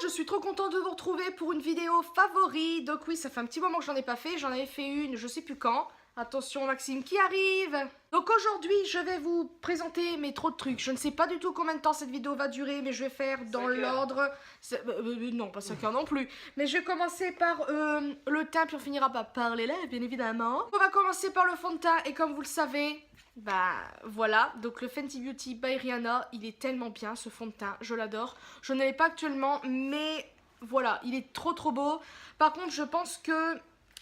je suis trop contente de vous retrouver pour une vidéo favori. Donc oui, ça fait un petit moment que j'en ai pas fait. J'en avais fait une, je sais plus quand. Attention Maxime qui arrive. Donc aujourd'hui, je vais vous présenter mes trop de trucs. Je ne sais pas du tout combien de temps cette vidéo va durer, mais je vais faire dans l'ordre... non, pas 5 heures non plus. Mais je vais commencer par le teint, puis on finira par les lèvres, bien évidemment. On va commencer par le fond de teint, et comme vous le savez... Bah voilà, donc le Fenty Beauty by Rihanna, il est tellement bien ce fond de teint, je l'adore. Je ne l'ai pas actuellement, mais voilà, il est trop beau. Par contre, je pense que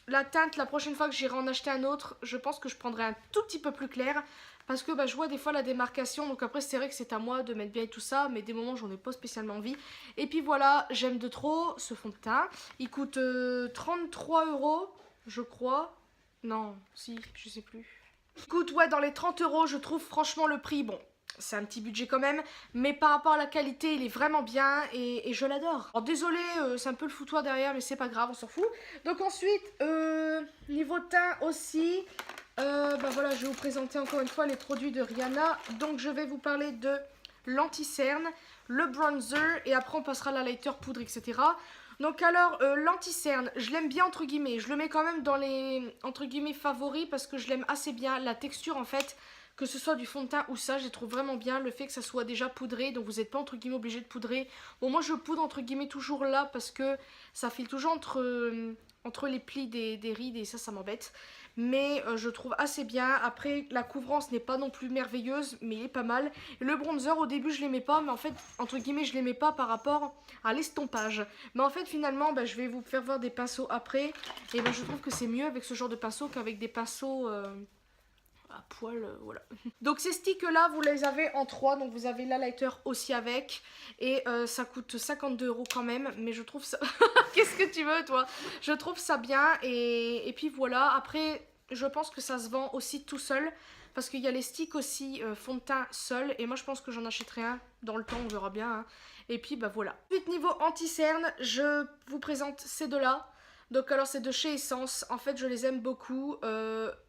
la teinte, la prochaine fois que j'irai en acheter un autre, je pense que je prendrai un tout petit peu plus clair. Parce que bah, je vois des fois la démarcation, donc après c'est vrai que c'est à moi de mettre bien et tout ça, mais des moments j'en ai pas spécialement envie. Et puis voilà, j'aime de trop ce fond de teint. Il coûte 33 €, je crois. Non, si, je sais plus. Écoute, ouais, dans les 30 €, je trouve franchement le prix, bon, c'est un petit budget quand même, mais par rapport à la qualité, il est vraiment bien et je l'adore. Alors désolé, c'est un peu le foutoir derrière, mais c'est pas grave, on s'en fout. Donc ensuite, niveau teint aussi, bah voilà, je vais vous présenter encore une fois les produits de Rihanna. Donc je vais vous parler de l'anti-cerne, le bronzer, et après on passera à la lighter, poudre, etc. Donc alors, l'anti-cerne, je l'aime bien entre guillemets, je le mets quand même dans les entre guillemets favoris parce que je l'aime assez bien, la texture en fait, que ce soit du fond de teint ou ça, je les trouve vraiment bien, le fait que ça soit déjà poudré, donc vous n'êtes pas entre guillemets obligé de poudrer. Bon moi je poudre entre guillemets toujours là parce que ça file toujours entre les plis des rides et ça m'embête. Mais je trouve assez bien. Après la couvrance n'est pas non plus merveilleuse, mais il est pas mal. Et le bronzer au début je l'aimais pas, mais en fait entre guillemets je l'aimais pas par rapport à l'estompage. Mais en fait finalement bah, je vais vous faire voir des pinceaux après. Et bah, je trouve que c'est mieux avec ce genre de pinceau qu'avec des pinceaux à poil, voilà. Donc ces sticks là vous les avez en 3, donc vous avez la lighter aussi avec. Et ça coûte 52 € quand même, mais je trouve ça... Qu'est-ce que tu veux toi? Je trouve ça bien et puis voilà. Après je pense que ça se vend aussi tout seul. Parce qu'il y a les sticks aussi fond de teint seul. Et moi je pense que j'en achèterai un dans le temps, on verra bien. Hein. Et puis bah voilà. Ensuite niveau anti-cerne, je vous présente ces deux là. Donc alors c'est de chez Essence. En fait je les aime beaucoup.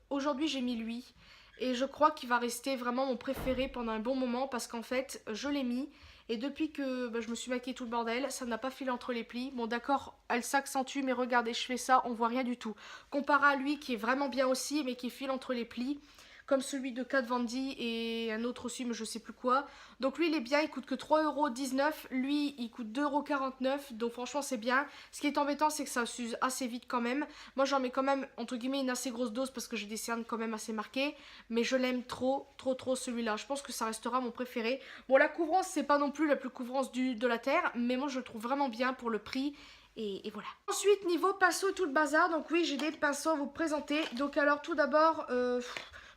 Aujourd'hui j'ai mis lui. Et je crois qu'il va rester vraiment mon préféré pendant un bon moment. Parce qu'en fait je l'ai mis. Et depuis que bah, je me suis maquillée tout le bordel, ça n'a pas filé entre les plis. Bon d'accord, elle s'accentue, mais regardez, je fais ça, on voit rien du tout. Comparé à lui qui est vraiment bien aussi, mais qui file entre les plis. Comme celui de Kat Von D et un autre aussi, mais je sais plus quoi. Donc lui il est bien, il coûte que 3,19 €. Lui il coûte 2,49 €. Donc franchement c'est bien. Ce qui est embêtant c'est que ça s'use assez vite quand même. Moi j'en mets quand même entre guillemets une assez grosse dose parce que j'ai des cernes quand même assez marquées. Mais je l'aime trop celui-là. Je pense que ça restera mon préféré. Bon la couvrance c'est pas non plus la plus couvrance de la terre. Mais moi je le trouve vraiment bien pour le prix. Et voilà. Ensuite niveau pinceau tout le bazar. Donc oui j'ai des pinceaux à vous présenter. Donc alors tout d'abord...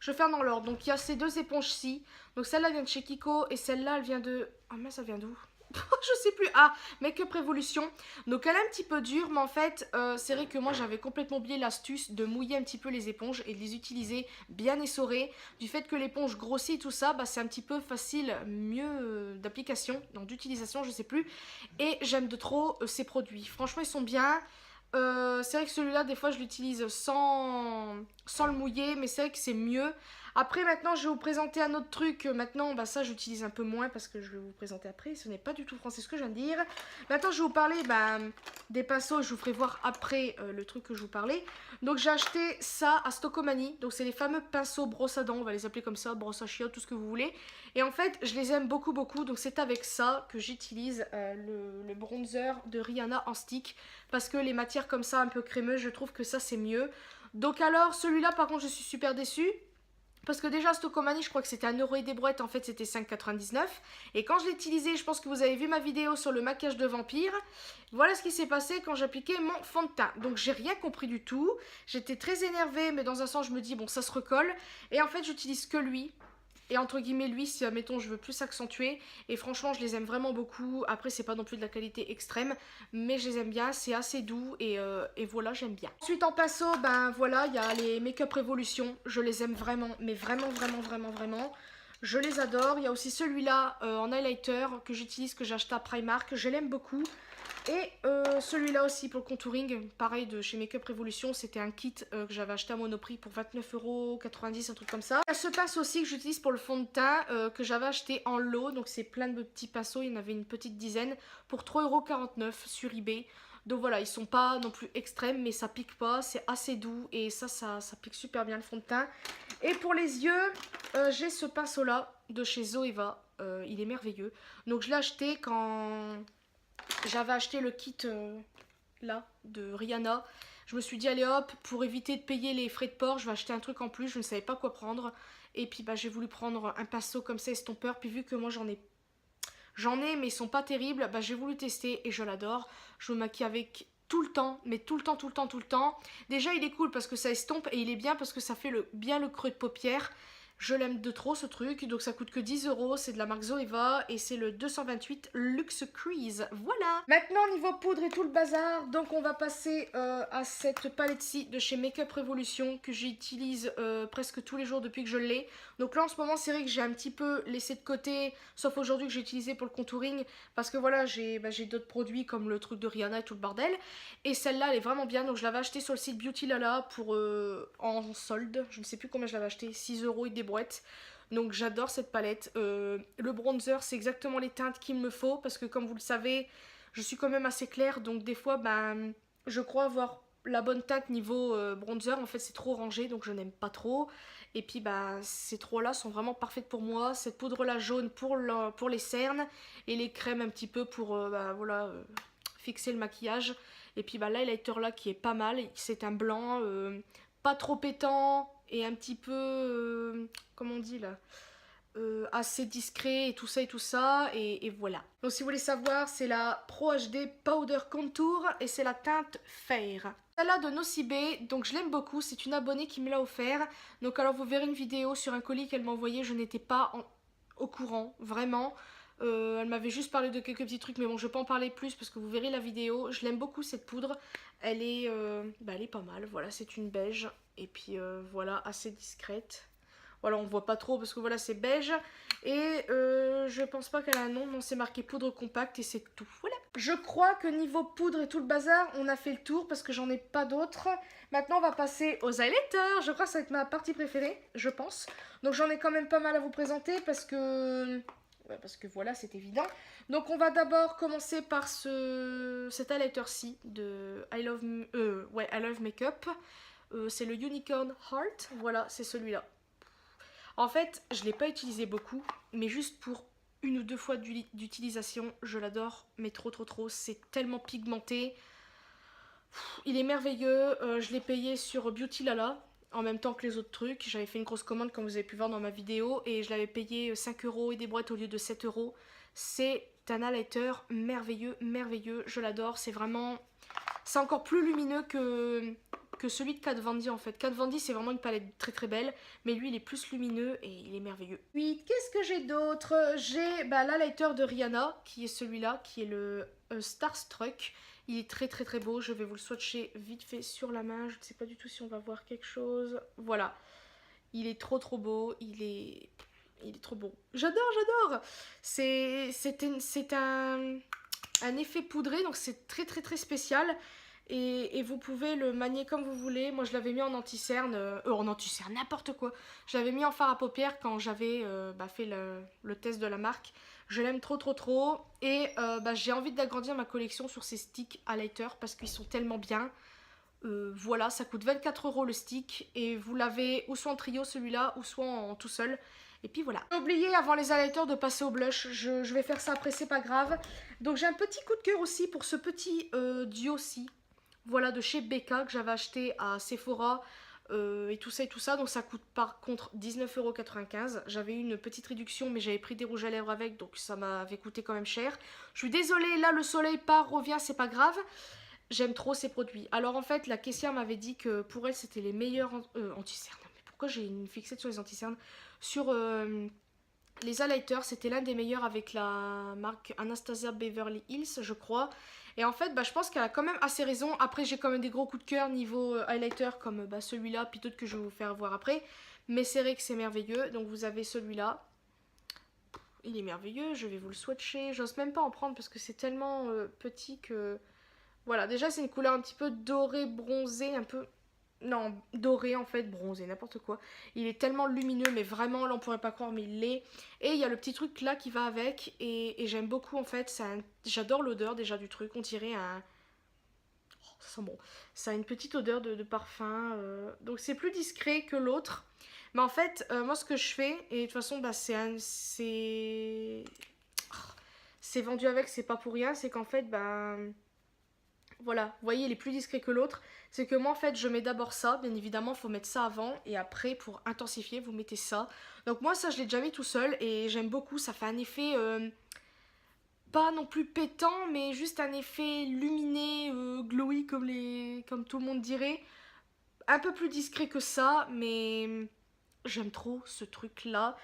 je vais faire dans l'ordre. Donc il y a ces deux éponges-ci. Donc celle-là vient de chez Kiko et celle-là elle vient de... Ah mais ça vient d'où? Je sais plus. Ah, Make-up Revolution. Donc elle est un petit peu dure, mais en fait c'est vrai que moi j'avais complètement oublié l'astuce de mouiller un petit peu les éponges et de les utiliser bien essorées. Du fait que l'éponge grossit tout ça, bah, c'est un petit peu facile, mieux d'application, donc d'utilisation, je sais plus. Et j'aime de trop ces produits. Franchement ils sont bien. C'est vrai que celui-là, des fois, je l'utilise sans le mouiller, mais c'est vrai que c'est mieux. Après, maintenant, je vais vous présenter un autre truc. Maintenant, bah, ça, j'utilise un peu moins parce que je vais vous présenter après. Ce n'est pas du tout français ce que je viens de dire. Maintenant, je vais vous parler bah, des pinceaux. Je vous ferai voir après le truc que je vous parlais. Donc, j'ai acheté ça à Stockomanie. Donc, c'est les fameux pinceaux brosse à dents. On va les appeler comme ça, brosse à chiottes, tout ce que vous voulez. Et en fait, je les aime beaucoup. Donc, c'est avec ça que j'utilise le bronzer de Rihanna en stick. Parce que les matières comme ça, un peu crémeuses, je trouve que ça, c'est mieux. Donc alors, celui-là, par contre, je suis super déçue. Parce que déjà, Stockomanie, je crois que c'était 1 € et des brouettes. En fait, c'était 5,99 €. Et quand je l'ai utilisé, je pense que vous avez vu ma vidéo sur le maquillage de vampire. Voilà ce qui s'est passé quand j'appliquais mon fond de teint. Donc, j'ai rien compris du tout. J'étais très énervée, mais dans un sens, je me dis, bon, ça se recolle. Et en fait, j'utilise que lui. Et entre guillemets, lui, si admettons je veux plus accentuer. Et franchement, je les aime vraiment beaucoup. Après, c'est pas non plus de la qualité extrême, mais je les aime bien. C'est assez doux et voilà, j'aime bien. Ensuite, en pinceau, ben voilà, il y a les Make-up Revolution. Je les aime vraiment, mais vraiment. Je les adore. Il y a aussi celui-là en highlighter que j'utilise, que j'ai acheté à Primark. Je l'aime beaucoup. Et celui-là aussi pour le contouring, pareil de chez Make Up Revolution, c'était un kit que j'avais acheté à Monoprix pour 29,90 €, un truc comme ça. Il y a ce pince aussi que j'utilise pour le fond de teint que j'avais acheté en lot, donc c'est plein de petits pinceaux, il y en avait une petite dizaine pour 3,49 € sur eBay. Donc voilà, ils sont pas non plus extrêmes, mais ça pique pas, c'est assez doux et ça pique super bien le fond de teint. Et pour les yeux, j'ai ce pinceau là de chez Zoeva, il est merveilleux. Donc je l'ai acheté quand j'avais acheté le kit là de Rihanna. Je me suis dit allez hop, pour éviter de payer les frais de port, je vais acheter un truc en plus, je ne savais pas quoi prendre. Et puis bah j'ai voulu prendre un pinceau comme ça estompeur, puis vu que moi j'en ai mais ils sont pas terribles, bah j'ai voulu tester et je l'adore. Je me maquille avec tout le temps, mais tout le temps, tout le temps, tout le temps. Déjà il est cool parce que ça estompe et il est bien parce que ça fait bien le creux de paupière. Je l'aime de trop ce truc, donc ça coûte que 10 €, c'est de la marque Zoeva et c'est le 228 Luxe Crease, voilà. Maintenant niveau poudre et tout le bazar, donc on va passer à cette palette-ci de chez Make Up Revolution que j'utilise presque tous les jours depuis que je l'ai. Donc là en ce moment c'est vrai que j'ai un petit peu laissé de côté, sauf aujourd'hui que j'ai utilisé pour le contouring, parce que voilà j'ai d'autres produits comme le truc de Rihanna et tout le bordel. Et celle-là elle est vraiment bien, donc je l'avais achetée sur le site Beauty Lala pour en solde, je ne sais plus combien je l'avais acheté, 6 € et des brouettes. Donc j'adore cette palette. Le bronzer c'est exactement les teintes qu'il me faut parce que comme vous le savez je suis quand même assez claire, donc des fois ben je crois avoir la bonne teinte niveau bronzer, en fait c'est trop rangé donc je n'aime pas trop. Et puis bah ces trois là sont vraiment parfaites pour moi. Cette poudre là jaune pour les cernes et les crèmes un petit peu pour voilà, fixer le maquillage. Et puis bah l'highlighter là qui est pas mal, c'est un blanc pas trop pétant et un petit peu comment on dit là, assez discret et tout ça et voilà. Donc si vous voulez savoir, c'est la Pro HD Powder Contour et c'est la teinte Fair. Celle-là de Nocibé, donc je l'aime beaucoup, c'est une abonnée qui me l'a offert. Donc alors vous verrez une vidéo sur un colis qu'elle m'a envoyé, je n'étais pas au courant, vraiment. Elle m'avait juste parlé de quelques petits trucs, mais bon je vais pas en parler plus parce que vous verrez la vidéo. Je l'aime beaucoup cette poudre, elle est pas mal, voilà, c'est une beige et puis voilà, assez discrète. Voilà, on voit pas trop parce que voilà, c'est beige. Et je pense pas qu'elle a un nom, non, c'est marqué poudre compacte et c'est tout. Voilà. Je crois que niveau poudre et tout le bazar, on a fait le tour parce que j'en ai pas d'autres. Maintenant, on va passer aux highlighters. Je crois que ça va être ma partie préférée, je pense. Donc j'en ai quand même pas mal à vous présenter parce que voilà, c'est évident. Donc on va d'abord commencer par cet highlighter-ci de I Love Makeup. C'est le Unicorn Heart. Voilà, c'est celui-là. En fait, je ne l'ai pas utilisé beaucoup, mais juste pour une ou deux fois d'utilisation, je l'adore, mais trop. C'est tellement pigmenté. Il est merveilleux. Je l'ai payé sur Beauty Lala, en même temps que les autres trucs. J'avais fait une grosse commande, comme vous avez pu voir dans ma vidéo, et je l'avais payé 5 € et des boîtes au lieu de 7 €. C'est un highlighter merveilleux, je l'adore. C'est vraiment... C'est encore plus lumineux que celui de Kat Von D en fait. Kat Von D c'est vraiment une palette très belle, mais lui il est plus lumineux et il est merveilleux. Oui, qu'est-ce que j'ai d'autre? J'ai l'highlighter de Rihanna, qui est celui-là, qui est le Starstruck. Il est très beau, je vais vous le swatcher vite fait sur la main, je ne sais pas du tout si on va voir quelque chose. Voilà, il est trop beau, il est trop beau. J'adore. C'est un effet poudré, donc c'est très spécial. Et vous pouvez le manier comme vous voulez. Moi je l'avais mis en anti-cerne, n'importe quoi. Je l'avais mis en fard à paupières quand j'avais fait le test de la marque. Je l'aime trop. Et j'ai envie d'agrandir ma collection sur ces sticks highlighter parce qu'ils sont tellement bien. Voilà, ça coûte 24 € le stick. Et vous l'avez ou soit en trio celui-là ou soit en tout seul. Et puis voilà. J'ai oublié avant les highlighters de passer au blush. Je vais faire ça après, c'est pas grave. Donc j'ai un petit coup de cœur aussi pour ce petit duo-ci. Voilà, de chez Becca que j'avais acheté à Sephora et tout ça. Donc ça coûte par contre 19,95 €. J'avais eu une petite réduction mais j'avais pris des rouges à lèvres avec, donc ça m'avait coûté quand même cher. Je suis désolée, là le soleil part, revient, c'est pas grave. J'aime trop ces produits. Alors en fait la caissière m'avait dit que pour elle c'était les meilleurs anti-cernes. Mais pourquoi j'ai une fixette sur les anti-cernes? Sur les highlighters, c'était l'un des meilleurs avec la marque Anastasia Beverly Hills, je crois. Et en fait, je pense qu'elle a quand même assez raison. Après, j'ai quand même des gros coups de cœur niveau highlighter comme celui-là, puis d'autres que je vais vous faire voir après. Mais c'est vrai que c'est merveilleux. Donc vous avez celui-là. il est merveilleux, je vais vous le swatcher. J'ose même pas en prendre parce que c'est tellement petit que... Voilà, déjà c'est une couleur un petit peu doré, bronzé, un peu... Non, doré en fait, bronzé, n'importe quoi. Il est tellement lumineux, mais vraiment, là on pourrait pas croire, mais il l'est. Et il y a le petit truc là qui va avec, et j'aime beaucoup en fait. J'adore l'odeur déjà du truc, on dirait un... Oh, ça sent bon. Ça a une petite odeur de parfum, donc c'est plus discret que l'autre. Mais en fait, moi ce que je fais, et de toute façon, bah, c'est vendu avec, c'est pas pour rien, c'est qu'en fait, bah... Voilà, vous voyez, il est plus discret que l'autre. C'est que moi, en fait, je mets d'abord ça. Bien évidemment, il faut mettre ça avant. Et après, pour intensifier, vous mettez ça. Donc moi, ça, je l'ai déjà mis tout seul. Et j'aime beaucoup. Ça fait un effet... pas non plus pétant, mais juste un effet luminé, glowy, comme tout le monde dirait. Un peu plus discret que ça, mais j'aime trop ce truc-là.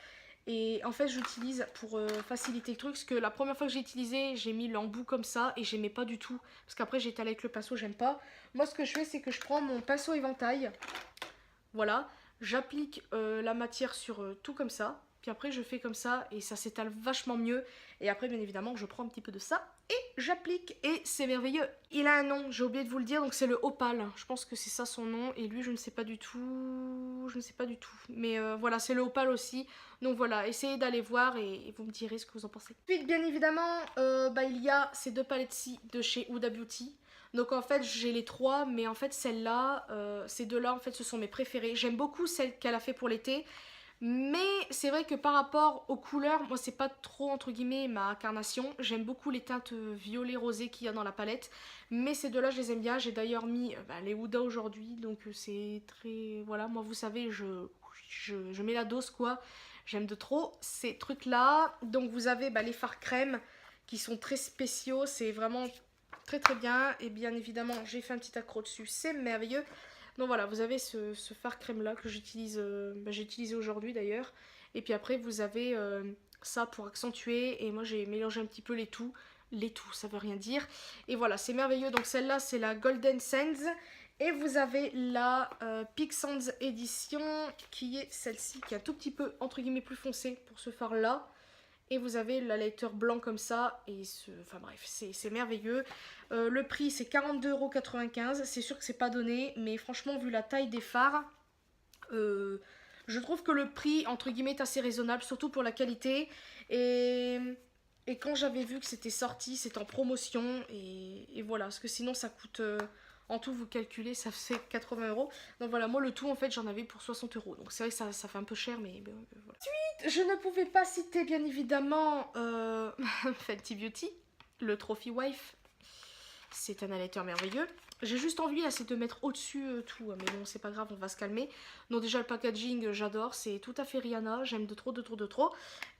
Et en fait, j'utilise pour faciliter le truc, parce que la première fois que j'ai utilisé, j'ai mis l'embout comme ça et j'aimais pas du tout. Parce qu'après, j'ai étalé avec le pinceau, j'aime pas. Moi, ce que je fais, c'est que je prends mon pinceau éventail. Voilà. J'applique la matière sur tout comme ça. Puis après, je fais comme ça et ça s'étale vachement mieux. Et après, bien évidemment, je prends un petit peu de ça et j'applique. Et c'est merveilleux. Il a un nom, j'ai oublié de vous le dire, donc c'est le Opal. Je pense que c'est ça son nom. Et lui, je ne sais pas du tout. Je ne sais pas du tout. Mais voilà, c'est le Opal aussi. Donc voilà, essayez d'aller voir et vous me direz ce que vous en pensez. Ensuite, bien évidemment, il y a ces deux palettes-ci de chez Huda Beauty. Donc en fait j'ai les trois, mais en fait celle-là, ces deux-là en fait ce sont mes préférées. J'aime beaucoup celle qu'elle a fait pour l'été, mais c'est vrai que par rapport aux couleurs, moi c'est pas trop entre guillemets ma carnation. J'aime beaucoup les teintes violet rosé qu'il y a dans la palette, mais ces deux-là je les aime bien. J'ai d'ailleurs mis les Huda aujourd'hui, donc c'est très... Voilà, moi vous savez, je mets la dose quoi. J'aime de trop ces trucs-là. Donc vous avez les fards crème qui sont très spéciaux, c'est vraiment... très très bien, et bien évidemment j'ai fait un petit accro dessus, c'est merveilleux. Donc voilà, vous avez ce fard crème là que j'utilise, j'ai utilisé aujourd'hui d'ailleurs. Et puis après vous avez ça pour accentuer, et moi j'ai mélangé un petit peu les tout ça veut rien dire. Et voilà, c'est merveilleux. Donc celle-là c'est la Golden Sands, et vous avez la Peak Sands Edition qui est celle-ci, qui est un tout petit peu entre guillemets plus foncé pour ce fard là. Et vous avez l'highlighter blanc comme ça, et enfin bref, c'est merveilleux. Le prix c'est 42,95 €, c'est sûr que c'est pas donné, mais franchement vu la taille des fards, je trouve que le prix entre guillemets est assez raisonnable, surtout pour la qualité. Et quand j'avais vu que c'était sorti, c'est en promotion, et voilà, parce que sinon ça coûte... en tout, vous calculez, ça fait 80 €. Donc voilà, moi le tout en fait j'en avais pour 60 €. Donc c'est vrai que ça fait un peu cher, mais voilà. Ensuite, je ne pouvais pas citer bien évidemment Fenty Beauty, le Trophy Wife. C'est un highlighter merveilleux. J'ai juste envie là, c'est de mettre au-dessus tout, mais bon c'est pas grave, on va se calmer. Donc déjà le packaging j'adore, c'est tout à fait Rihanna, j'aime de trop de trop de trop.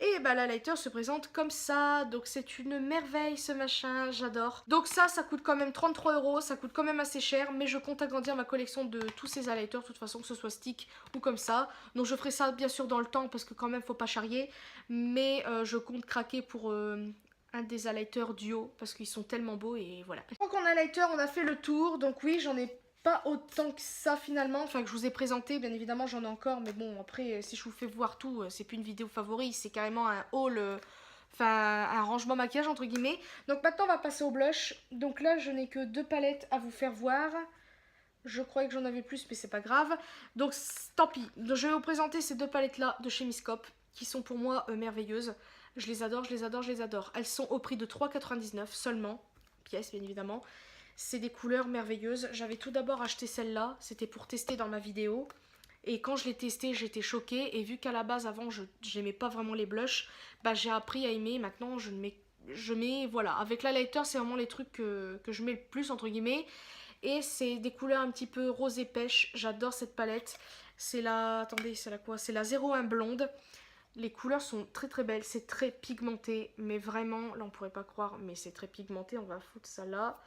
Et l'highlighter se présente comme ça, donc c'est une merveille ce machin, j'adore. Donc ça coûte quand même 33 €, ça coûte quand même assez cher, mais je compte agrandir ma collection de tous ces highlighters, de toute façon que ce soit stick ou comme ça. Donc je ferai ça bien sûr dans le temps parce que quand même faut pas charrier, mais je compte craquer pour... un des highlighters duo parce qu'ils sont tellement beaux, et voilà. Donc en highlighter on a fait le tour, donc oui j'en ai pas autant que ça finalement, enfin que je vous ai présenté, bien évidemment j'en ai encore, mais bon après si je vous fais voir tout, c'est plus une vidéo favori, c'est carrément un haul, enfin un rangement maquillage entre guillemets. Donc maintenant on va passer au blush, donc là je n'ai que deux palettes à vous faire voir. Je croyais que j'en avais plus, mais c'est pas grave. Donc tant pis. Donc, je vais vous présenter ces deux palettes là de chez Miscop, qui sont pour moi merveilleuses. Je les adore, je les adore, je les adore. Elles sont au prix de 3,99 € seulement, pièce bien évidemment. C'est des couleurs merveilleuses. J'avais tout d'abord acheté celle-là, c'était pour tester dans ma vidéo. Et quand je l'ai testée, j'étais choquée. Et vu qu'à la base, avant, je n'aimais pas vraiment les blushs, j'ai appris à aimer. Maintenant, je mets voilà. Avec l'highlighter, c'est vraiment les trucs que je mets le plus, entre guillemets. Et c'est des couleurs un petit peu rosé pêche. J'adore cette palette. C'est la... Attendez, c'est la quoi? C'est la 01 blonde. Les couleurs sont très très belles. C'est très pigmenté. Mais vraiment, là on pourrait pas croire, mais c'est très pigmenté. On va foutre ça là.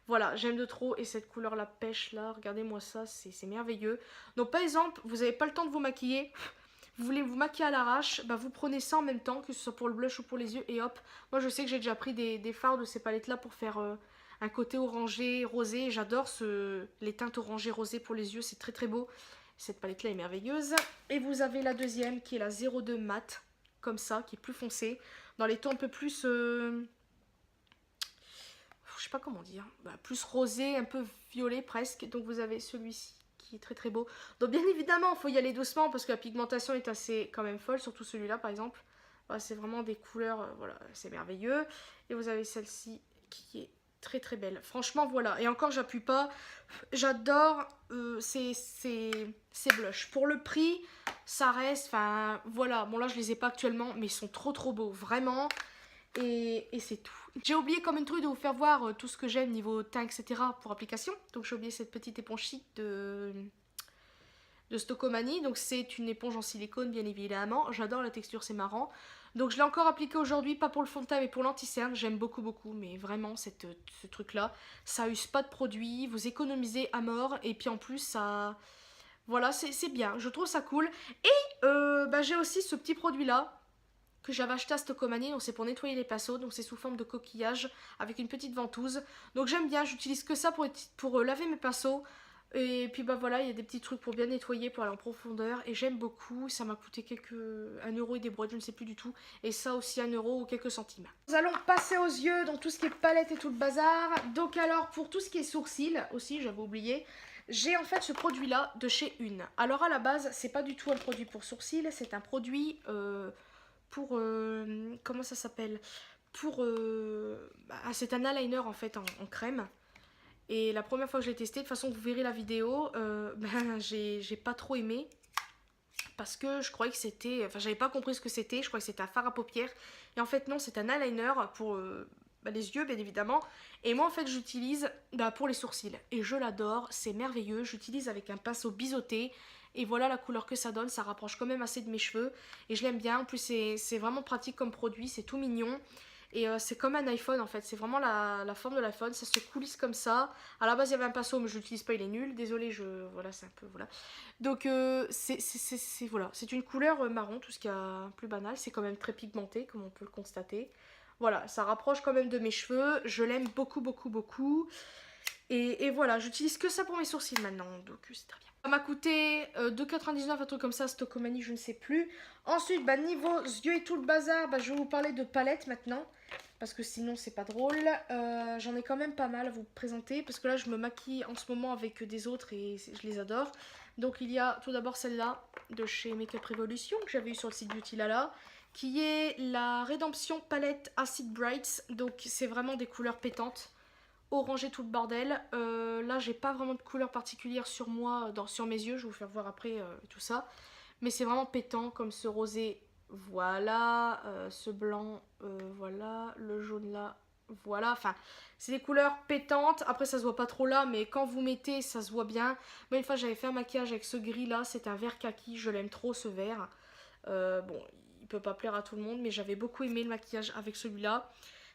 Voilà, j'aime de trop. Et cette couleur la pêche là, regardez-moi ça, c'est merveilleux. Donc par exemple, vous n'avez pas le temps de vous maquiller. Vous voulez vous maquiller à l'arrache, vous prenez ça en même temps, que ce soit pour le blush ou pour les yeux, et hop. Moi je sais que j'ai déjà pris des fards de ces palettes là pour faire... un côté orangé, rosé. J'adore les teintes orangées rosées pour les yeux, c'est très très beau. Cette palette là est merveilleuse. Et vous avez la deuxième qui est la 02 mat. comme ça, qui est plus foncé. Dans les tons un peu plus... je sais pas comment dire, plus rosé, un peu violet presque. Donc vous avez celui-ci qui est très très beau. Donc bien évidemment, il faut y aller doucement parce que la pigmentation est assez quand même folle, surtout celui-là par exemple. Voilà, c'est vraiment des couleurs, voilà, c'est merveilleux. Et vous avez celle-ci qui est très très belle. Franchement, voilà. Et encore, j'appuie pas. J'adore ces blushs. Pour le prix, ça reste, enfin voilà. Bon là, je les ai pas actuellement, mais ils sont trop trop beaux, vraiment. Et c'est tout. J'ai oublié comme une truc de vous faire voir tout ce que j'aime niveau teint, etc. pour application. Donc j'ai oublié cette petite éponge chic de Stocomanie. Donc c'est une éponge en silicone bien évidemment. J'adore la texture, c'est marrant. Donc je l'ai encore appliqué aujourd'hui, pas pour le fond de teint mais pour l'anti-cerne. J'aime beaucoup beaucoup, mais vraiment ce truc là, ça use pas de produit, vous économisez à mort. Et puis en plus ça... Voilà, c'est bien, je trouve ça cool. Et j'ai aussi ce petit produit là que j'avais acheté à Stocomanie, donc c'est pour nettoyer les pinceaux, donc c'est sous forme de coquillage avec une petite ventouse. Donc j'aime bien, j'utilise que ça pour laver mes pinceaux. Et puis voilà, il y a des petits trucs pour bien nettoyer, pour aller en profondeur. Et j'aime beaucoup, ça m'a coûté 1 euro et des brouettes, je ne sais plus du tout. Et ça aussi 1 euro ou quelques centimes. Nous allons passer aux yeux, donc tout ce qui est palette et tout le bazar. Donc alors pour tout ce qui est sourcils, aussi j'avais oublié, j'ai en fait ce produit là de chez Une. Alors à la base, c'est pas du tout un produit pour sourcils, c'est un produit... pour comment ça s'appelle, pour c'est un eyeliner en fait en crème. Et la première fois que je l'ai testé, de toute façon vous verrez la vidéo, j'ai pas trop aimé parce que je croyais que c'était, enfin j'avais pas compris ce que c'était, je croyais que c'était un fard à paupières et en fait non, c'est un eyeliner pour les yeux bien évidemment. Et moi en fait j'utilise pour les sourcils et je l'adore, c'est merveilleux. J'utilise avec un pinceau biseauté. Et voilà la couleur que ça donne, ça rapproche quand même assez de mes cheveux. Et je l'aime bien, en plus c'est vraiment pratique comme produit, c'est tout mignon. Et c'est comme un iPhone en fait, c'est vraiment la forme de l'iPhone, ça se coulisse comme ça. À la base il y avait un pinceau mais je l'utilise pas, il est nul, désolé, voilà c'est un peu, voilà. Donc voilà, c'est une couleur marron, tout ce qui est plus banal, c'est quand même très pigmenté comme on peut le constater. Voilà, ça rapproche quand même de mes cheveux, je l'aime beaucoup beaucoup beaucoup. Et voilà, j'utilise que ça pour mes sourcils maintenant, donc c'est très bien. Ça m'a coûté 2,99 un truc comme ça, Stocomanie, je ne sais plus. Ensuite, niveau yeux et tout le bazar, je vais vous parler de palettes maintenant. Parce que sinon c'est pas drôle. J'en ai quand même pas mal à vous présenter. Parce que là je me maquille en ce moment avec des autres et je les adore. Donc il y a tout d'abord celle-là de chez Makeup Revolution que j'avais eu sur le site Beauty Lala. Qui est la Rédemption Palette Acid Brights. Donc c'est vraiment des couleurs pétantes. Orangé tout le bordel. Là j'ai pas vraiment de couleur particulière sur moi, sur mes yeux, je vais vous faire voir après tout ça. Mais c'est vraiment pétant comme ce rosé, voilà, ce blanc, voilà, le jaune là, voilà. Enfin c'est des couleurs pétantes, après ça se voit pas trop là mais quand vous mettez ça se voit bien. Moi une fois j'avais fait un maquillage avec ce gris là, c'est un vert kaki, je l'aime trop ce vert. Bon il peut pas plaire à tout le monde mais j'avais beaucoup aimé le maquillage avec celui-là.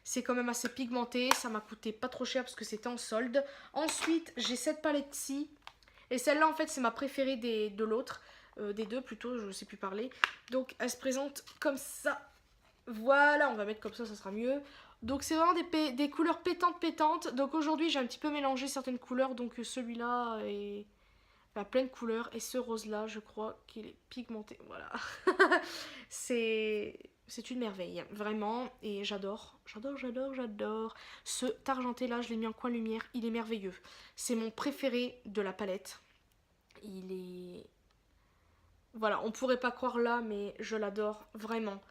C'est quand même assez pigmenté, ça m'a coûté pas trop cher parce que c'était en solde. Ensuite, j'ai cette palette-ci. Et celle-là, en fait, c'est ma préférée de l'autre. Des deux, plutôt, je ne sais plus parler. Donc, elle se présente comme ça. Voilà, on va mettre comme ça sera mieux. Donc, c'est vraiment des couleurs pétantes. Donc, aujourd'hui, j'ai un petit peu mélangé certaines couleurs. Donc, celui-là est plein de couleurs. Et ce rose-là, je crois qu'il est pigmenté. Voilà. C'est une merveille, vraiment, et j'adore. Ce argenté là, je l'ai mis en coin lumière, il est merveilleux. C'est mon préféré de la palette. Il est... Voilà, on pourrait pas croire là, mais je l'adore, vraiment.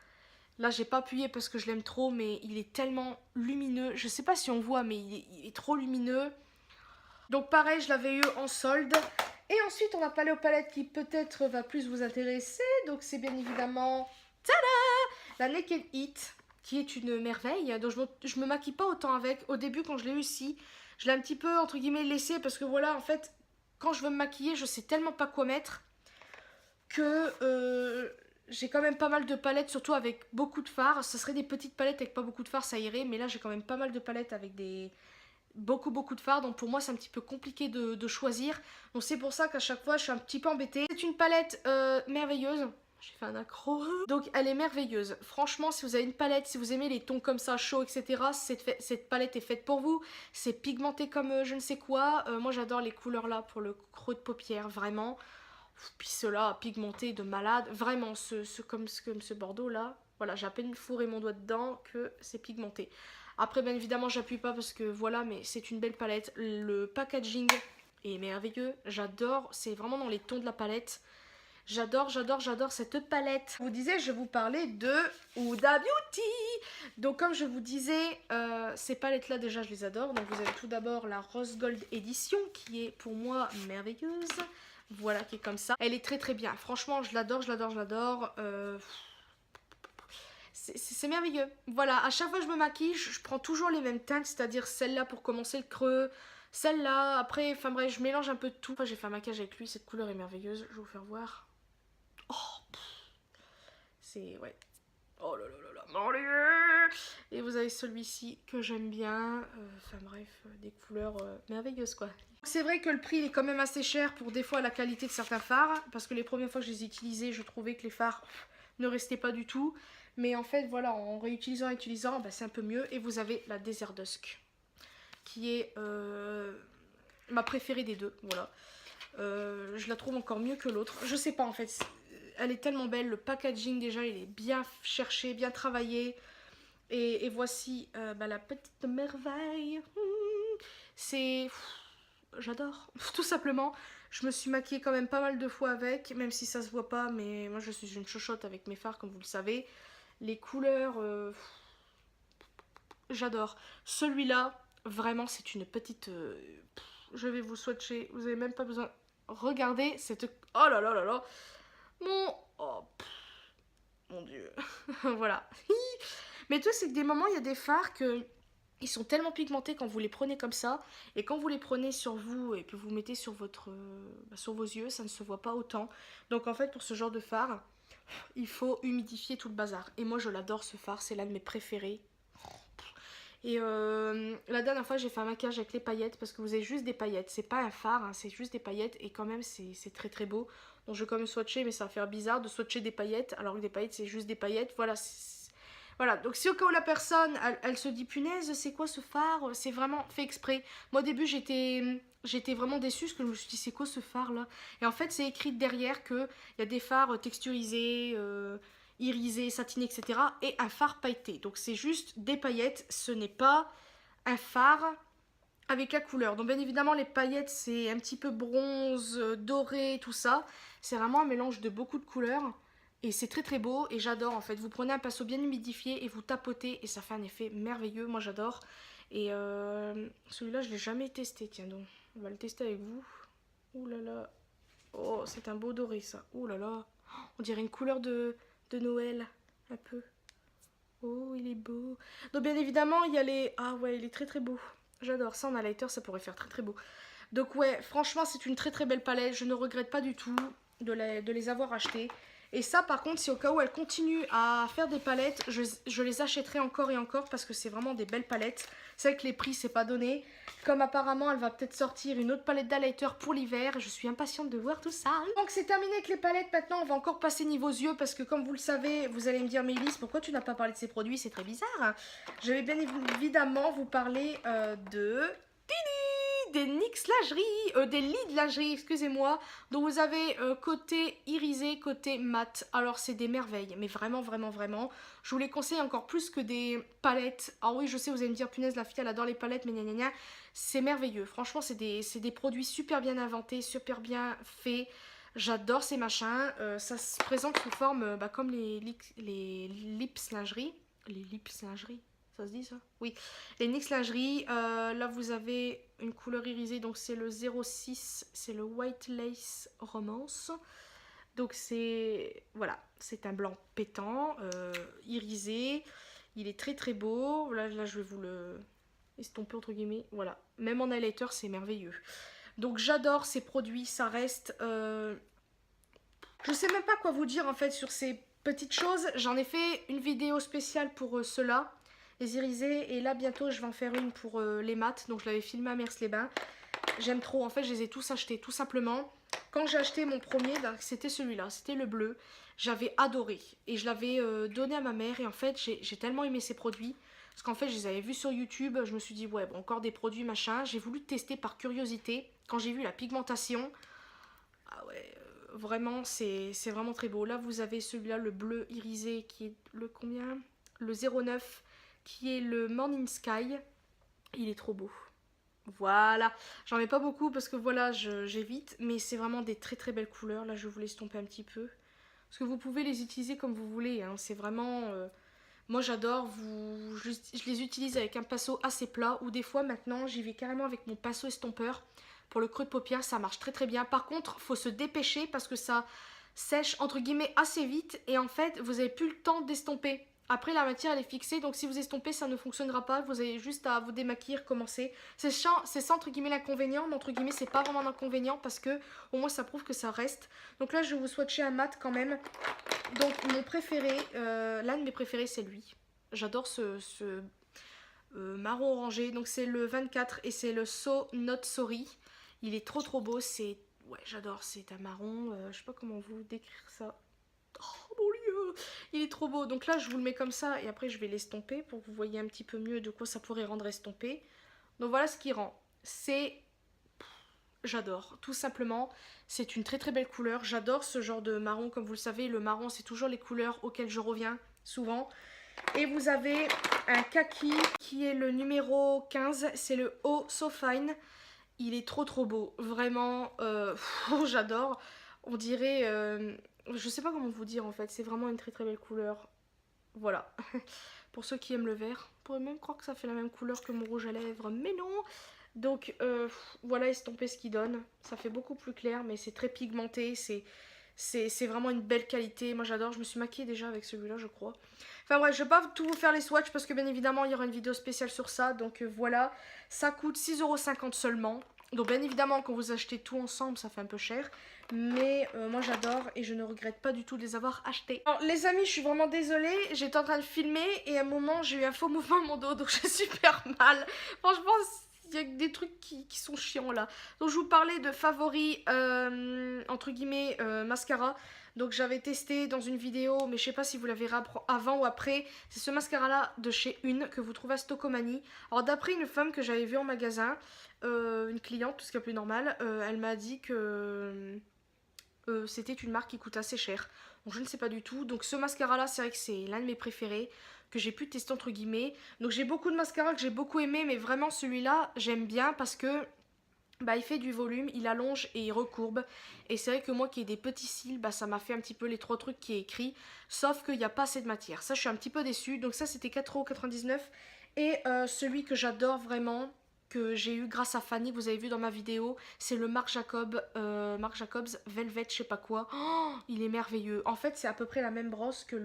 Là, j'ai pas appuyé parce que je l'aime trop, mais il est tellement lumineux. Je sais pas si on voit, mais il est trop lumineux. Donc pareil, je l'avais eu en solde. Et ensuite, on va parler aux palettes qui peut-être va plus vous intéresser. Donc c'est bien évidemment... Tada! La Naked Heat, qui est une merveille. Donc je me maquille pas autant avec. Au début, quand je l'ai eu ici, je l'ai un petit peu, entre guillemets, laissé. Parce que voilà, en fait, quand je veux me maquiller, je sais tellement pas quoi mettre. Que j'ai quand même pas mal de palettes, surtout avec beaucoup de fards. Ça serait des petites palettes avec pas beaucoup de fards, ça irait. Mais là, j'ai quand même pas mal de palettes avec beaucoup de fards, donc pour moi c'est un petit peu compliqué de choisir, donc c'est pour ça qu'à chaque fois je suis un petit peu embêtée. C'est une palette merveilleuse, j'ai fait un accro, donc elle est merveilleuse. Franchement, si vous avez une palette, si vous aimez les tons comme ça, chauds, etc., cette palette est faite pour vous. C'est pigmenté comme je ne sais quoi. Moi j'adore les couleurs là pour le creux de paupière, vraiment. Puis ceux-là pigmentés de malade, vraiment, comme ce Bordeaux là, Voilà, j'ai à peine fourré mon doigt dedans que c'est pigmenté. Après, bien évidemment, j'appuie pas parce que voilà, mais c'est une belle palette. Le packaging est merveilleux. J'adore, c'est vraiment dans les tons de la palette. J'adore, j'adore, j'adore cette palette. Je vous disais, je vais vous parler de Huda Beauty. Donc comme je vous disais, ces palettes-là déjà, je les adore. Donc vous avez tout d'abord la Rose Gold Edition qui est pour moi merveilleuse. Voilà, qui est comme ça. Elle est très très bien. Franchement, je l'adore, je l'adore, je l'adore. C'est merveilleux. Voilà, à chaque fois que je me maquille, je prends toujours les mêmes teintes, c'est-à-dire celle-là pour commencer le creux, celle-là, après, enfin bref, je mélange un peu de tout. Enfin, j'ai fait un maquillage avec lui, cette couleur est merveilleuse, je vais vous faire voir. Oh, c'est, ouais. Oh là là là là, mon Dieu. Et vous avez celui-ci que j'aime bien, enfin bref, des couleurs merveilleuses quoi. C'est vrai que le prix il est quand même assez cher pour des fois la qualité de certains fards, parce que les premières fois que je les ai utilisés, je trouvais que les fards ne restaient pas du tout. Mais en fait, voilà, en réutilisant et utilisant, bah, c'est un peu mieux. Et vous avez la Desert Dusk, qui est ma préférée des deux, voilà. Je la trouve encore mieux que l'autre. Je sais pas, en fait, elle est tellement belle. Le packaging, déjà, il est bien cherché, bien travaillé. Et voici bah, la petite merveille. C'est... J'adore, tout simplement. Je me suis maquillée quand même pas mal de fois avec, même si ça se voit pas, mais moi je suis une chochotte avec mes fards, comme vous le savez. Les couleurs, j'adore. Celui-là, vraiment, c'est une petite... je vais vous swatcher, vous avez même pas besoin... Regardez cette... Oh là là là là. Mon... Oh, mon Dieu. Voilà. Mais tout, c'est que des moments, il y a des fards que... Ils sont tellement pigmentés quand vous les prenez comme ça, et quand vous les prenez sur vous et que vous mettez sur sur vos yeux, ça ne se voit pas autant. Donc en fait, pour ce genre de fard, il faut humidifier tout le bazar. Et moi, je l'adore ce fard, c'est l'un de mes préférés. Et la dernière fois, j'ai fait un maquillage avec les paillettes, parce que vous avez juste des paillettes. C'est pas un fard, hein, c'est juste des paillettes, et quand même, c'est très très beau. Donc je vais quand même swatcher, mais ça va faire bizarre de swatcher des paillettes, alors que des paillettes, c'est juste des paillettes. Voilà, voilà, donc si au cas où la personne, elle se dit punaise, c'est quoi ce fard? C'est vraiment fait exprès. Moi au début j'étais vraiment déçue parce que je me suis dit c'est quoi ce fard là? Et en fait c'est écrit derrière qu'il y a des fards texturisés, irisés, satinés, etc. Et un fard pailleté. Donc c'est juste des paillettes, ce n'est pas un fard avec la couleur. Donc bien évidemment les paillettes c'est un petit peu bronze, doré, tout ça. C'est vraiment un mélange de beaucoup de couleurs. Et c'est très très beau et j'adore en fait. Vous prenez un pinceau bien humidifié et vous tapotez et ça fait un effet merveilleux. Moi j'adore. Et celui-là je ne l'ai jamais testé. Tiens donc, on va le tester avec vous. Ouh là là. Oh, c'est un beau doré ça. Ouh là là. On dirait une couleur de Noël. Un peu. Oh, il est beau. Donc bien évidemment il y a les... Ah ouais, il est très très beau. J'adore ça en highlighter, ça pourrait faire très très beau. Donc ouais, franchement c'est une très très belle palette. Je ne regrette pas du tout de les avoir achetées. Et ça par contre, si au cas où elle continue à faire des palettes, je les achèterai encore et encore parce que c'est vraiment des belles palettes. C'est vrai que les prix c'est pas donné. Comme apparemment elle va peut-être sortir une autre palette d'highlighter pour l'hiver, je suis impatiente de voir tout ça. Donc c'est terminé avec les palettes, maintenant on va encore passer niveau yeux parce que comme vous le savez, vous allez me dire Mélisse, pourquoi tu n'as pas parlé de ces produits, c'est très bizarre. Je vais bien évidemment vous parler des NYX lingerie, des lits de lingerie, excusez-moi. Donc vous avez côté irisé, côté mat. Alors c'est des merveilles, mais vraiment, vraiment, vraiment. Je vous les conseille encore plus que des palettes. Alors oui, je sais, vous allez me dire, punaise, la fille, elle adore les palettes, mais gna gna gna. C'est merveilleux. Franchement, c'est des produits super bien inventés, super bien faits. J'adore ces machins. Ça se présente sous forme comme les lips lingerie. Les lips lingerie. Ça se dit ça? Oui. Les NYX lingerie, là vous avez une couleur irisée, donc c'est le 06, c'est le White Lace Romance. Donc c'est, voilà, c'est un blanc pétant, irisé. Il est très très beau. Là je vais vous le estomper entre guillemets. Voilà, même en highlighter c'est merveilleux. Donc j'adore ces produits, ça reste... Je sais même pas quoi vous dire en fait sur ces petites choses. J'en ai fait une vidéo spéciale pour ceux-là. Les irisés, et là bientôt je vais en faire une pour les mats, donc je l'avais filmé à Mers-les-Bains. J'aime trop, en fait je les ai tous achetés tout simplement. Quand j'ai acheté mon premier, c'était celui-là, c'était le bleu. J'avais adoré et je l'avais donné à ma mère et en fait j'ai tellement aimé ces produits. Parce qu'en fait je les avais vus sur YouTube, je me suis dit ouais bon encore des produits machin. J'ai voulu tester par curiosité, quand j'ai vu la pigmentation, ah ouais Vraiment, c'est vraiment très beau. Là, vous avez celui-là, le bleu irisé, qui est le combien? Le 09, qui est le Morning Sky. Il est trop beau. Voilà, j'en mets pas beaucoup parce que voilà, j'évite, mais c'est vraiment des très très belles couleurs. Là, je vais vous l'estomper un petit peu. Parce que vous pouvez les utiliser comme vous voulez, hein. C'est vraiment... moi j'adore, je les utilise avec un pinceau assez plat ou des fois maintenant j'y vais carrément avec mon pinceau estompeur. Pour le creux de paupière, ça marche très très bien. Par contre, faut se dépêcher parce que ça sèche entre guillemets assez vite et en fait, vous avez plus le temps d'estomper. Après, la matière elle est fixée, donc si vous estompez, ça ne fonctionnera pas. Vous avez juste à vous démaquiller, recommencer. C'est ça entre guillemets l'inconvénient, mais entre guillemets, c'est pas vraiment l'inconvénient parce que au moins ça prouve que ça reste. Donc là, je vais vous swatcher un mat quand même. Donc mon préféré, l'un de mes préférés, c'est lui. J'adore ce marron orangé. Donc c'est le 24 et c'est le So Not Sorry. Il est trop trop beau. C'est ouais, j'adore. C'est un marron. Je sais pas comment vous décrire ça. Oh mon Dieu, il est trop beau. Donc là, je vous le mets comme ça et après je vais l'estomper pour que vous voyez un petit peu mieux de quoi ça pourrait rendre estompé. Donc voilà ce qui rend. C'est j'adore, tout simplement. C'est une très très belle couleur. J'adore ce genre de marron. Comme vous le savez, le marron, c'est toujours les couleurs auxquelles je reviens souvent. Et vous avez un kaki qui est le numéro 15. C'est le Oh So Fine. Il est trop trop beau. Vraiment, j'adore. On dirait... je sais pas comment vous dire en fait. C'est vraiment une très très belle couleur. Voilà. Pour ceux qui aiment le vert. On pourrait même croire que ça fait la même couleur que mon rouge à lèvres. Mais non. Donc voilà, estomper ce qu'il donne. Ça fait beaucoup plus clair, mais c'est très pigmenté. C'est vraiment une belle qualité. Moi j'adore, je me suis maquillée déjà avec celui-là, je crois. Enfin bref, je vais pas tout vous faire les swatchs parce que bien évidemment il y aura une vidéo spéciale sur ça. Donc voilà, ça coûte 6,50 € seulement. Donc bien évidemment quand vous achetez tout ensemble ça fait un peu cher. Mais moi j'adore et je ne regrette pas du tout de les avoir achetés. Alors les amis, je suis vraiment désolée. J'étais en train de filmer et à un moment j'ai eu un faux mouvement à mon dos. Donc j'ai super mal. Franchement, il y a des trucs qui sont chiants là. Donc je vous parlais de favoris entre guillemets mascara. Donc j'avais testé dans une vidéo, mais je sais pas si vous l'avez avant ou après. C'est ce mascara là de chez Une que vous trouvez à Stocomanie. Alors d'après une femme que j'avais vue en magasin, une cliente, tout ce qui est plus normal, elle m'a dit que c'était une marque qui coûte assez cher. Donc je ne sais pas du tout. Donc ce mascara là, c'est vrai que c'est l'un de mes préférés que j'ai pu tester entre guillemets. Donc j'ai beaucoup de mascaras que j'ai beaucoup aimé, mais vraiment celui-là j'aime bien parce que bah, il fait du volume, il allonge et il recourbe. Et c'est vrai que moi qui ai des petits cils, bah, ça m'a fait un petit peu les trois trucs qui est écrit. Sauf qu'il n'y a pas assez de matière. Ça je suis un petit peu déçue. Donc ça c'était 4,99 €. Et celui que j'adore vraiment, que j'ai eu grâce à Fanny, que vous avez vu dans ma vidéo, c'est le Marc Jacobs Velvet je sais pas quoi. Oh, il est merveilleux. En fait c'est à peu près la même brosse que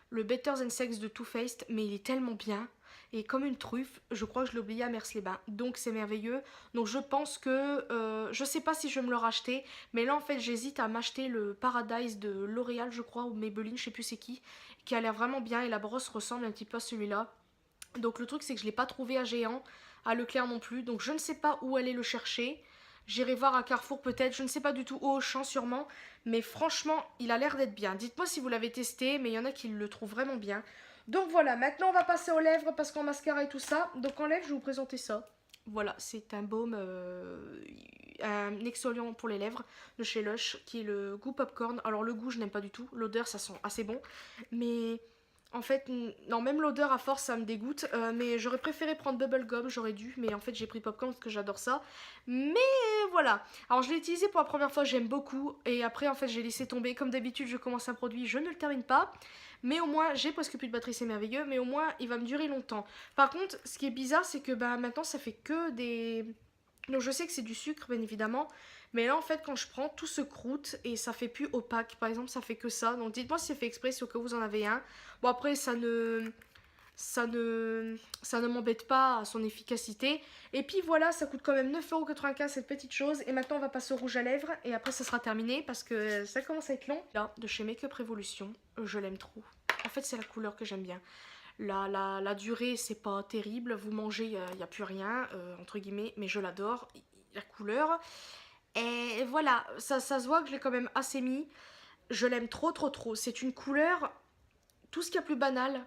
le Better Than Sex de Too Faced, mais il est tellement bien. Et comme une truffe, je crois que je l'ai oublié à Mers-les-Bains. Donc c'est merveilleux. Donc je pense que... je sais pas si je vais me le racheter. Mais là en fait j'hésite à m'acheter le Paradise de L'Oréal je crois. Ou Maybelline, je sais plus c'est qui a l'air vraiment bien. Et la brosse ressemble un petit peu à celui-là. Donc le truc c'est que je l'ai pas trouvé à Géant. À Leclerc non plus. Donc je ne sais pas où aller le chercher. J'irai voir à Carrefour peut-être, je ne sais pas du tout, au Auchan sûrement. Mais franchement, il a l'air d'être bien. Dites-moi si vous l'avez testé, mais il y en a qui le trouvent vraiment bien. Donc voilà, maintenant on va passer aux lèvres parce qu'en mascara et tout ça. Donc en lèvres, je vais vous présenter ça. Voilà, c'est un baume, un exfoliant pour les lèvres de chez Lush qui est le goût popcorn. Alors le goût, je n'aime pas du tout. L'odeur, ça sent assez bon. Mais en fait, non, même l'odeur à force, ça me dégoûte. Mais j'aurais préféré prendre Bubblegum, j'aurais dû. Mais en fait, j'ai pris Popcorn parce que j'adore ça. Mais voilà. Alors, je l'ai utilisé pour la première fois, j'aime beaucoup. Et après, en fait, j'ai laissé tomber. Comme d'habitude, je commence un produit, je ne le termine pas. Mais au moins, j'ai presque plus de batterie, c'est merveilleux. Mais au moins, il va me durer longtemps. Par contre, ce qui est bizarre, c'est que bah, maintenant, ça fait que des... Donc, je sais que c'est du sucre, bien évidemment. Mais là en fait quand je prends tout se croûte et ça fait plus opaque. Par exemple ça fait que ça. Donc dites-moi si c'est fait exprès si au cas où vous en avez un. Bon après ça ne m'embête pas à son efficacité. Et puis voilà, ça coûte quand même 9,95 € cette petite chose. Et maintenant on va passer au rouge à lèvres et après ça sera terminé parce que ça commence à être long. Là de chez Make Up Revolution, je l'aime trop. En fait c'est la couleur que j'aime bien. La durée c'est pas terrible, vous mangez il n'y a plus rien entre guillemets, mais je l'adore. La couleur... Et voilà, ça se voit que je l'ai quand même assez mis. Je l'aime trop trop trop. C'est une couleur, tout ce qu'il y a plus banal.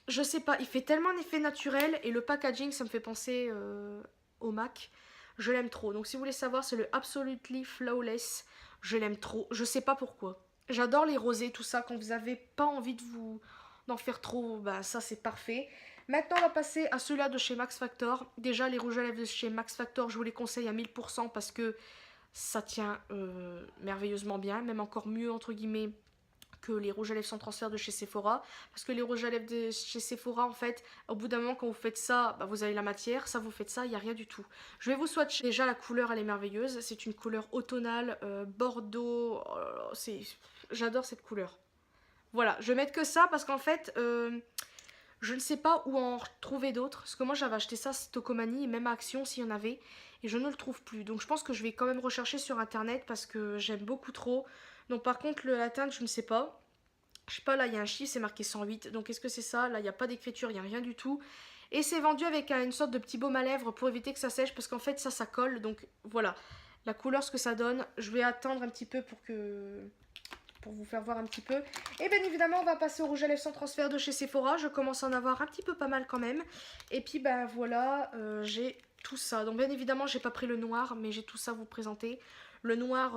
Je sais pas, il fait tellement un effet naturel. Et le packaging, ça me fait penser au MAC. Je l'aime trop. Donc si vous voulez savoir, c'est le Absolutely Flawless. Je l'aime trop. Je sais pas pourquoi. J'adore les rosés, tout ça. Quand vous avez pas envie de vous d'en faire trop, bah ça c'est parfait. Maintenant on va passer à ceux-là de chez Max Factor. Déjà les rouges à lèvres de chez Max Factor, je vous les conseille à 1000% parce que ça tient merveilleusement bien. Même encore mieux entre guillemets que les rouges à lèvres sans transfert de chez Sephora. Parce que les rouges à lèvres de chez Sephora, en fait, au bout d'un moment, quand vous faites ça, bah, vous avez la matière. Ça, vous faites ça, il n'y a rien du tout. Je vais vous swatcher. Déjà, la couleur, elle est merveilleuse. C'est une couleur automnale, bordeaux. Oh là là, j'adore cette couleur. Voilà, je vais mettre que ça parce qu'en fait, je ne sais pas où en trouver d'autres. Parce que moi, j'avais acheté ça à Stocomanie et même à Action s'il y en avait. Et je ne le trouve plus. Donc, je pense que je vais quand même rechercher sur Internet parce que j'aime beaucoup trop. Donc, par contre, la teinte, je ne sais pas. Je sais pas, là, il y a un chiffre, c'est marqué 108. Donc, est-ce que c'est ça? Là, il n'y a pas d'écriture, il n'y a rien du tout. Et c'est vendu avec une sorte de petit baume à lèvres pour éviter que ça sèche. Parce qu'en fait, ça colle. Donc, voilà. La couleur, ce que ça donne. Je vais attendre un petit peu pour vous faire voir un petit peu. Et bien évidemment, on va passer au rouge à lèvres sans transfert de chez Sephora. Je commence à en avoir un petit peu pas mal quand même. Et puis, ben voilà, j'ai tout ça. Donc, bien évidemment, j'ai pas pris le noir, mais j'ai tout ça à vous présenter. Le noir,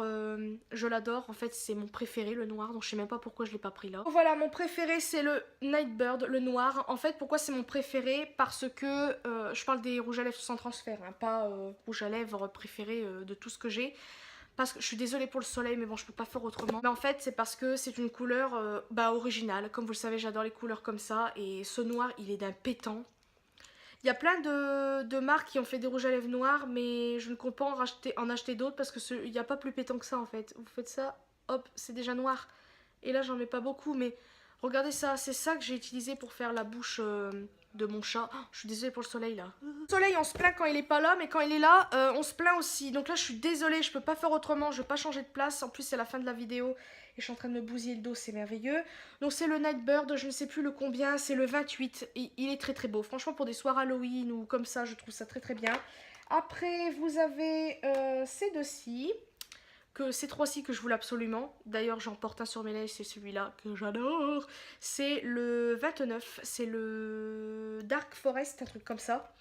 je l'adore. En fait, c'est mon préféré, le noir. Donc, je sais même pas pourquoi je l'ai pas pris là. Donc, voilà, mon préféré, c'est le Nightbird, le noir. En fait, pourquoi c'est mon préféré? Parce que je parle des rouges à lèvres sans transfert, hein, pas rouge à lèvres préféré de tout ce que j'ai. Parce que je suis désolée pour le soleil, mais bon, je peux pas faire autrement. Mais en fait, c'est parce que c'est une couleur originale. Comme vous le savez, j'adore les couleurs comme ça. Et ce noir, il est d'un pétant. Il y a plein de marques qui ont fait des rouges à lèvres noirs, mais je ne compte pas en acheter d'autres parce qu'il n'y a pas plus pétant que ça en fait. Vous faites ça, hop, c'est déjà noir. Et là, j'en mets pas beaucoup, mais regardez ça, c'est ça que j'ai utilisé pour faire la bouche de mon chat. Oh, je suis désolée pour le soleil là. Le soleil, on se plaint quand il est pas là, mais quand il est là, on se plaint aussi. Donc là, je suis désolée, je peux pas faire autrement, je vais pas changer de place. En plus, c'est la fin de la vidéo et je suis en train de me bousiller le dos, c'est merveilleux. Donc c'est le Nightbird, je ne sais plus le combien, c'est le 28. Il est très très beau. Franchement, pour des soirs Halloween ou comme ça, je trouve ça très très bien. Après, vous avez ces deux-ci. Ces trois-ci que je voulais absolument. D'ailleurs, j'en porte un sur mes lèvres, c'est celui-là que j'adore. C'est le 29, c'est le Dark Forest, un truc comme ça.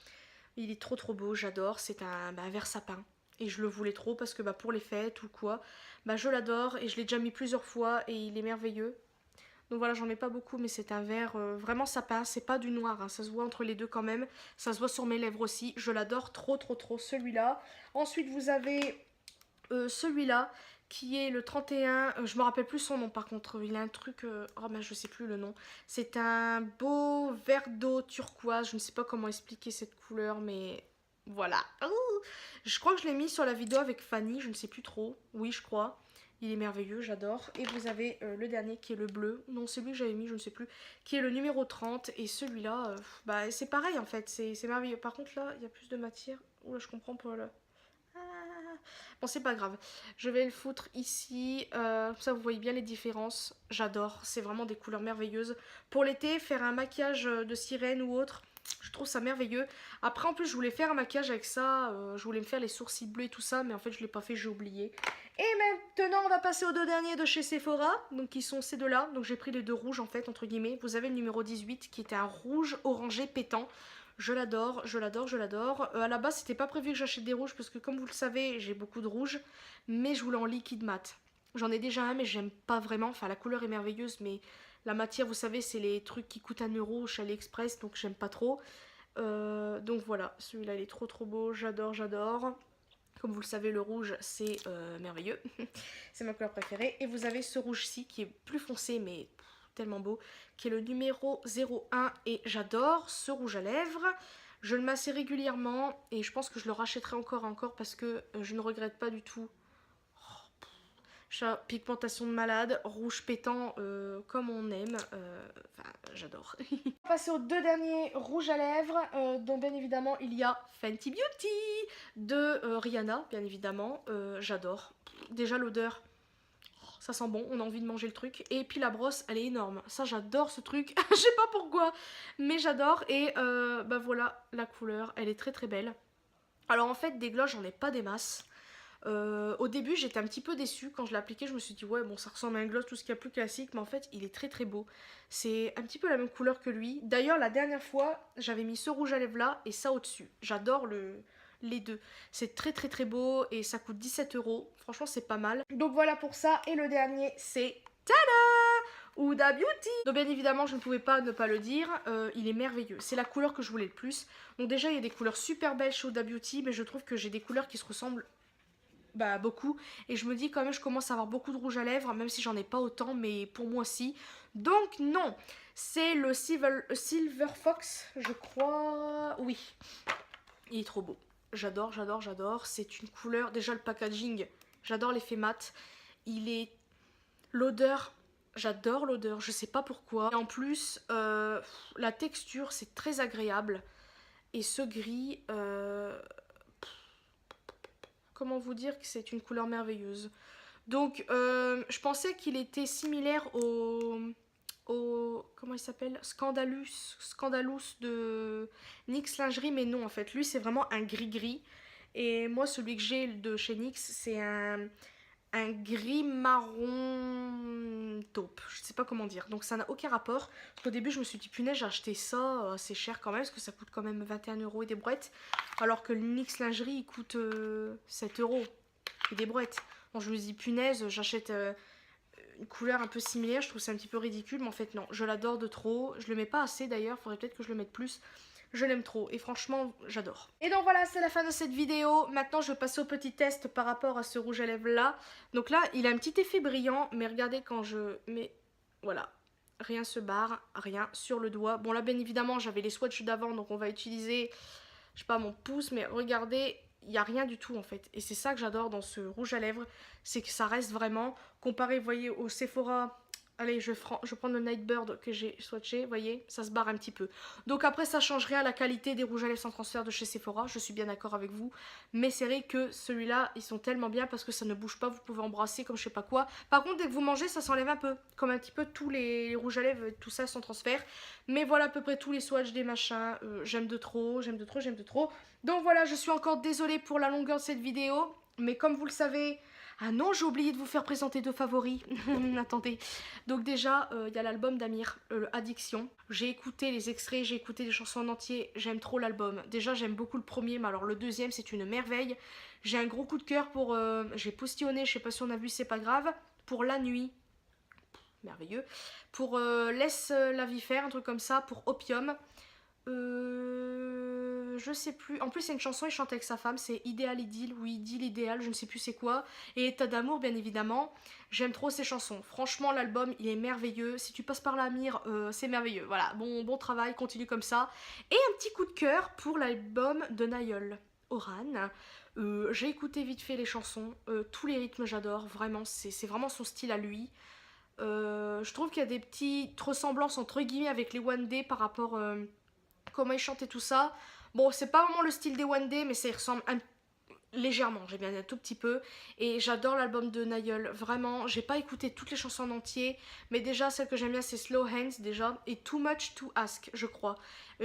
Il est trop trop beau, j'adore. C'est un vert sapin. Et je le voulais trop parce que pour les fêtes ou quoi, je l'adore et je l'ai déjà mis plusieurs fois et il est merveilleux. Donc voilà, j'en mets pas beaucoup, mais c'est un vert vraiment sapin. C'est pas du noir, hein, ça se voit entre les deux quand même. Ça se voit sur mes lèvres aussi. Je l'adore trop trop trop, celui-là. Ensuite, vous avez celui-là qui est le 31, je me rappelle plus son nom par contre, il a un truc, oh ben je sais plus le nom, c'est un beau vert d'eau turquoise, je ne sais pas comment expliquer cette couleur mais voilà. Ouh, je crois que je l'ai mis sur la vidéo avec Fanny, je ne sais plus trop, oui je crois, il est merveilleux, j'adore. Et vous avez le dernier qui est le bleu, non c'est lui que j'avais mis, je ne sais plus, qui est le numéro 30 et celui-là, c'est pareil en fait, c'est merveilleux. Par contre là, il y a plus de matière, oula je comprends pas là. Bon, c'est pas grave. Je vais le foutre ici. Comme ça, vous voyez bien les différences. J'adore. C'est vraiment des couleurs merveilleuses. Pour l'été, faire un maquillage de sirène ou autre, je trouve ça merveilleux. Après, en plus, je voulais faire un maquillage avec ça. Je voulais me faire les sourcils bleus et tout ça. Mais en fait, je l'ai pas fait, j'ai oublié. Et maintenant, on va passer aux deux derniers de chez Sephora. Donc, qui sont ces deux-là. Donc, j'ai pris les deux rouges, en fait, entre guillemets. Vous avez le numéro 18, qui était un rouge orangé pétant. Je l'adore, je l'adore, je l'adore. À la base, c'était pas prévu que j'achète des rouges parce que comme vous le savez, j'ai beaucoup de rouges. Mais je voulais en liquide mat. J'en ai déjà un, mais j'aime pas vraiment. Enfin, la couleur est merveilleuse, mais la matière, vous savez, c'est les trucs qui coûtent 1 € chez AliExpress, donc j'aime pas trop. Donc voilà, celui-là, il est trop trop beau. J'adore, j'adore. Comme vous le savez, le rouge, c'est merveilleux. C'est ma couleur préférée. Et vous avez ce rouge-ci qui est plus foncé, mais tellement beau, qui est le numéro 01 et j'adore ce rouge à lèvres. Je le mets assez régulièrement et je pense que je le rachèterai encore parce que je ne regrette pas du tout. Pigmentation de malade, rouge pétant comme on aime, j'adore. On va passer aux deux derniers rouges à lèvres, dont bien évidemment il y a Fenty Beauty de Rihanna, bien évidemment, j'adore. Déjà l'odeur, ça sent bon, on a envie de manger le truc. Et puis la brosse, elle est énorme. Ça, j'adore ce truc. Je sais pas pourquoi, mais j'adore. Et voilà, la couleur, elle est très très belle. Alors en fait, des glosses, j'en ai pas des masses. Au début, j'étais un petit peu déçue. Quand je l'ai appliqué, je me suis dit, ouais, bon, ça ressemble à un gloss, tout ce qu'il y a plus classique. Mais en fait, il est très très beau. C'est un petit peu la même couleur que lui. D'ailleurs, la dernière fois, j'avais mis ce rouge à lèvres là et ça au-dessus. J'adore les deux. C'est très très très beau et ça coûte 17 €. Franchement, c'est pas mal. Donc voilà pour ça. Et le dernier, c'est tada! Huda Beauty. Donc bien évidemment, je ne pouvais pas ne pas le dire. Il est merveilleux. C'est la couleur que je voulais le plus. Donc déjà, il y a des couleurs super belles chez Huda Beauty, mais je trouve que j'ai des couleurs qui se ressemblent beaucoup. Et je me dis quand même, je commence à avoir beaucoup de rouge à lèvres, même si j'en ai pas autant, mais pour moi aussi. Donc non, c'est le Silver Fox, je crois. Oui, il est trop beau. J'adore, j'adore, j'adore. C'est une couleur, déjà le packaging, j'adore l'effet mat. Il est... L'odeur, j'adore l'odeur, je sais pas pourquoi. Et en plus, la texture, c'est très agréable. Et ce gris... comment vous dire que c'est une couleur merveilleuse. Donc, je pensais qu'il était similaire au comment il s'appelle, Scandalous de NYX Lingerie, mais non en fait. Lui, c'est vraiment un gris-gris. Et moi, celui que j'ai de chez NYX, c'est un gris marron taupe. Je sais pas comment dire. Donc, ça n'a aucun rapport. Parce qu'au début, je me suis dit, punaise, j'ai acheté ça. C'est cher quand même, parce que ça coûte quand même 21 € et des brouettes. Alors que le NYX Lingerie, il coûte 7 € et des brouettes. Donc, je me dis, punaise, j'achète... une couleur un peu similaire, je trouve ça un petit peu ridicule, mais en fait non, je l'adore de trop, je le mets pas assez d'ailleurs, faudrait peut-être que je le mette plus, je l'aime trop et franchement j'adore. Et donc voilà, c'est la fin de cette vidéo. Maintenant je vais passer au petit test par rapport à ce rouge à lèvres là. Donc là il a un petit effet brillant, mais regardez quand je mets, voilà, rien se barre, rien sur le doigt. Bon là bien évidemment j'avais les swatchs d'avant, donc on va utiliser, je sais pas, mon pouce, mais regardez, il n'y a rien du tout en fait. Et c'est ça que j'adore dans ce rouge à lèvres, c'est que ça reste vraiment, comparé, vous voyez, au Sephora. Allez, je prends le Nightbird que j'ai swatché, vous voyez, ça se barre un petit peu. Donc après, ça change rien à la qualité des rouges à lèvres sans transfert de chez Sephora, je suis bien d'accord avec vous. Mais c'est vrai que celui-là, ils sont tellement bien parce que ça ne bouge pas, vous pouvez embrasser comme je sais pas quoi. Par contre, dès que vous mangez, ça s'enlève un peu, comme un petit peu tous les rouges à lèvres, tout ça sans transfert. Mais voilà à peu près tous les swatchs des machins, j'aime de trop, j'aime de trop, j'aime de trop. Donc voilà, je suis encore désolée pour la longueur de cette vidéo, mais comme vous le savez... Ah non, j'ai oublié de vous faire présenter deux favoris. Attendez. Donc déjà, il y a l'album d'Amir, Addiction. J'ai écouté les extraits, j'ai écouté les chansons en entier. J'aime trop l'album. Déjà, j'aime beaucoup le premier, mais alors le deuxième, c'est une merveille. J'ai un gros coup de cœur pour... j'ai postillonné, je sais pas si on a vu, c'est pas grave. Pour La Nuit. Merveilleux. Pour Laisse la vie faire, un truc comme ça. Pour Opium. Je sais plus. En plus, c'est une chanson, il chante avec sa femme. C'est Idéal Idylle ou Idylle Idéal, je ne sais plus c'est quoi. Et État d'amour, bien évidemment. J'aime trop ces chansons. Franchement, l'album, il est merveilleux. Si tu passes par là, Amir, c'est merveilleux. Voilà, bon travail, continue comme ça. Et un petit coup de cœur pour l'album de Nayeul, Oran. J'ai écouté vite fait les chansons. Tous les rythmes, j'adore. Vraiment, c'est vraiment son style à lui. Je trouve qu'il y a des petites ressemblances entre guillemets avec les One Day par rapport comment il chante et tout ça. Bon, c'est pas vraiment le style des One Day, mais ça y ressemble légèrement, j'ai bien dit un tout petit peu. Et j'adore l'album de Nayeul, vraiment. J'ai pas écouté toutes les chansons en entier, mais déjà celle que j'aime bien c'est Slow Hands déjà, et Too Much to Ask, je crois.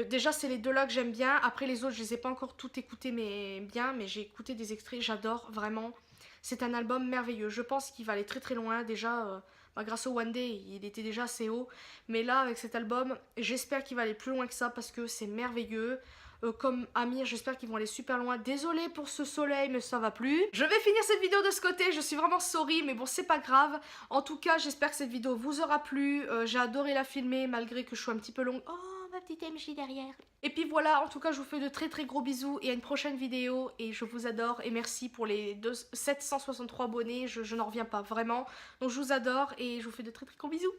Déjà c'est les deux là que j'aime bien. Après les autres je les ai pas encore toutes écoutées mais bien, mais j'ai écouté des extraits, j'adore vraiment. C'est un album merveilleux, je pense qu'il va aller très très loin. Déjà grâce au One Day il était déjà assez haut, mais là avec cet album j'espère qu'il va aller plus loin que ça parce que c'est merveilleux. Comme Amir, j'espère qu'ils vont aller super loin. Désolée pour ce soleil, mais ça va plus. Je vais finir cette vidéo de ce côté, je suis vraiment sorry, mais bon, c'est pas grave. En tout cas, j'espère que cette vidéo vous aura plu. J'ai adoré la filmer, malgré que je sois un petit peu longue. Oh, ma petite MJ derrière. Et puis voilà, en tout cas, je vous fais de très très gros bisous et à une prochaine vidéo. Et je vous adore et merci pour les 763 abonnés. Je n'en reviens pas, vraiment. Donc je vous adore et je vous fais de très très gros bisous.